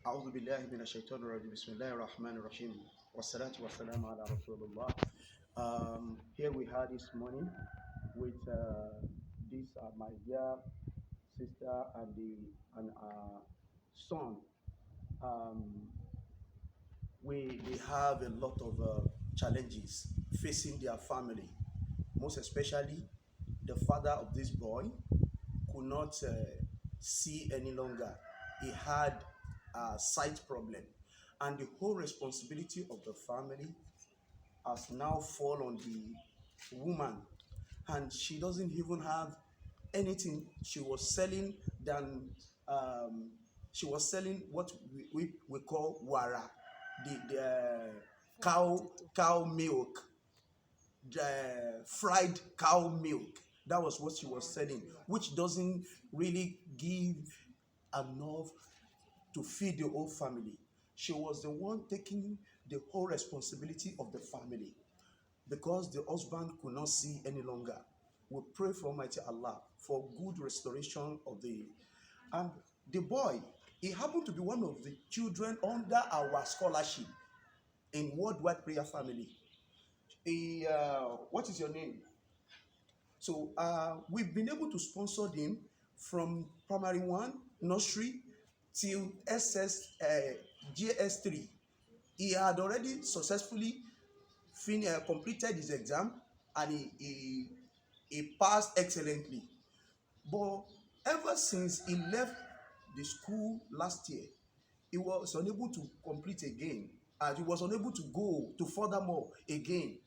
أعوذ بالله من الشيطان الرجيم بسم الله الرحمن الرحيم والصلاة والسلام على رسول الله. Here we are this morning with this my dear sister and son. Um, we have a lot of challenges facing their family, most especially the father of this boy could not see any longer. He had a sight problem, and the whole responsibility of the family has now fallen on the woman, and she doesn't even have anything. She was selling than um, she was selling what we call wara, the cow milk, the fried cow milk. That was what she was selling, which doesn't really give enough to feed the whole family. She was the one taking the whole responsibility of the family because the husband could not see any longer. We pray for Almighty Allah for good restoration of and the boy. He happened to be one of the children under our scholarship in Worldwide Prayer Family. What is your name? So we've been able to sponsor him from primary one, nursery, till GS3. He had already successfully completed his exam, and he passed excellently. But ever since he left the school last year, he was unable to complete again, and he was unable to go to furthermore again.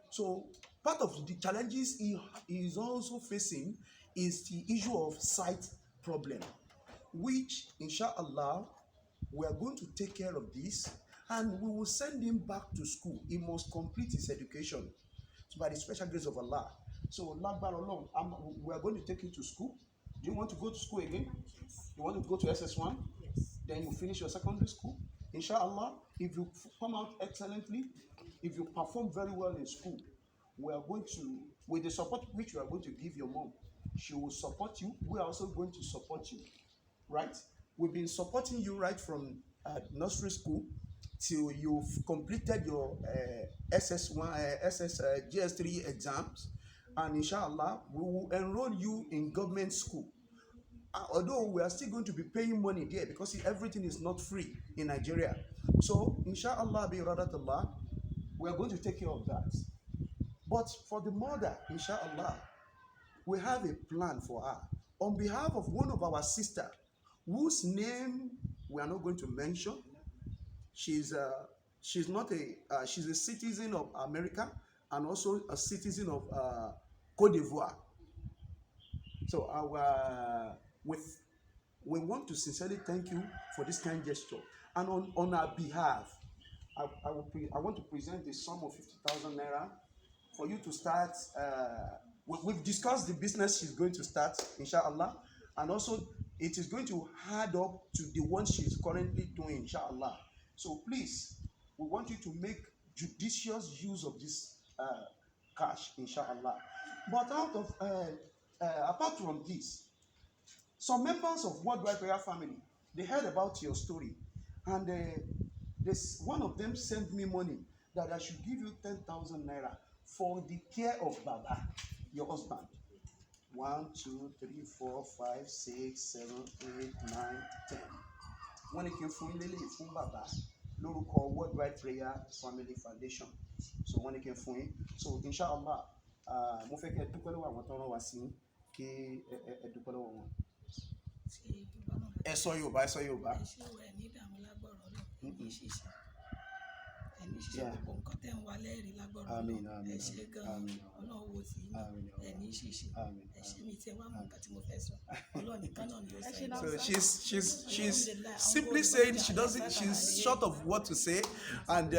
So part of the challenges he is also facing is the issue of sight problem, which inshallah we are going to take care of this, and we will send him back to school. He must complete his education by the special grace of Allah. So Lagbar alone, we are going to take you to school. Do you want to go to school again? Yes. You want to go to SS1? Yes. Then you finish your secondary school. Inshallah, if you come out excellently, if you perform very well in school, we are going to, with the support which we are going to give your mom, she will support you. We are also going to support you, right? We've been supporting you right from nursery school till you've completed your SS1, GS3 exams, and inshallah, we will enroll you in government school. Although we are still going to be paying money there because everything is not free in Nigeria. So, inshallah, bi iradatullah, we are going to take care of that. But for the mother, inshallah, we have a plan for her. On behalf of one of our sisters, whose name we are not going to mention, she's not she's a citizen of America and also a citizen of Cote d'Ivoire. So we want to sincerely thank you for this kind gesture, and on our behalf, I want to present the sum of 50,000 naira for you to start. We've discussed the business she's going to start, inshallah, and also it is going to add up to the one she's currently doing, inshallah. So please, we want you to make judicious use of this cash, inshallah. But apart from this, some members of Worldwide Prayer Family, they heard about your story, and one of them sent me money that I should give you 10,000 naira for the care of Baba, your husband. 1, 2, 3, 4, 5, 6, 7, 8, 9, 10. Wọ́n ní kí n fún ilé lè fún bàbá lórúkọ Worldwide Prayer Family Foundation. So wọ́n ní kí n fún yín. So inshallah, mo fẹ́ kẹ́ ẹ dúpẹ́ lọ́wọ́ àwọn tó rán wa sí kí ẹ dúpẹ́ lọ́wọ́ wọn. Ẹ sọ Yorùbá, ẹ sọ Yorùbá. Ẹ ṣe wẹ̀ ní ìdààmú lágbọ̀rọ̀ náà, ẹni ṣiṣẹ́. Ẹni ṣiṣẹ́ gbogbo nǹkan tẹ́ ń wá lẹ́rìí lágbọ̀rọ̀ náà. Ẹ ṣe gan-an, Ọlọ́run wo sí ẹni ṣiṣẹ́. Ẹ ṣe mi tí ẹ wá mọ nǹkan tí mo fẹ́ sọ. Ọlọ́run nìkan náà ni ó sọ. So she's simply saying she's short of what to say, and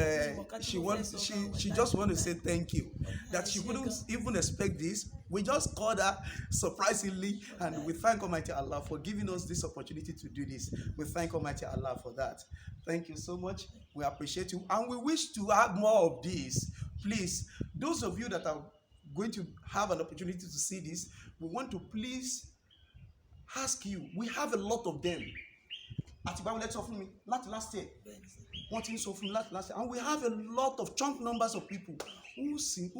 she just want to say thank you. That she wouldn't even expect this. We just called her surprisingly, and we thank Almighty Allah for giving us this opportunity to do this. We thank Almighty Allah for that. Thank you so much. We appreciate you, and we wish to have more of this. Please, those of you that are going to have an opportunity to see this, we want to please ask you. We have a lot of them. àtìgbà wo lẹ sọ fún mi láti last year bẹ́ẹ̀ ni sà. wọ́n ti ń sọ fún mi láti last year, and we have a lot of chunk numbers of people who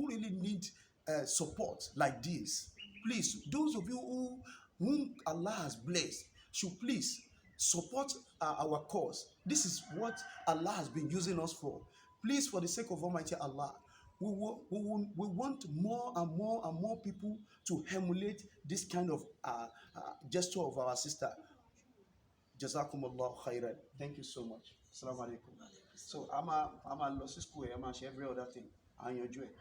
really need support like this. Please, those of you whom Allah has blessed should please support our cause. This is what Allah has been using us for. Please, for the sake of Almighty Allah, we want more and more and more people to emulate this kind of gesture of our sister. Jazakumullah khairan. Thank you so much. Assalamu alaikum. So I'm a law school. I'm a every other thing. I enjoy it.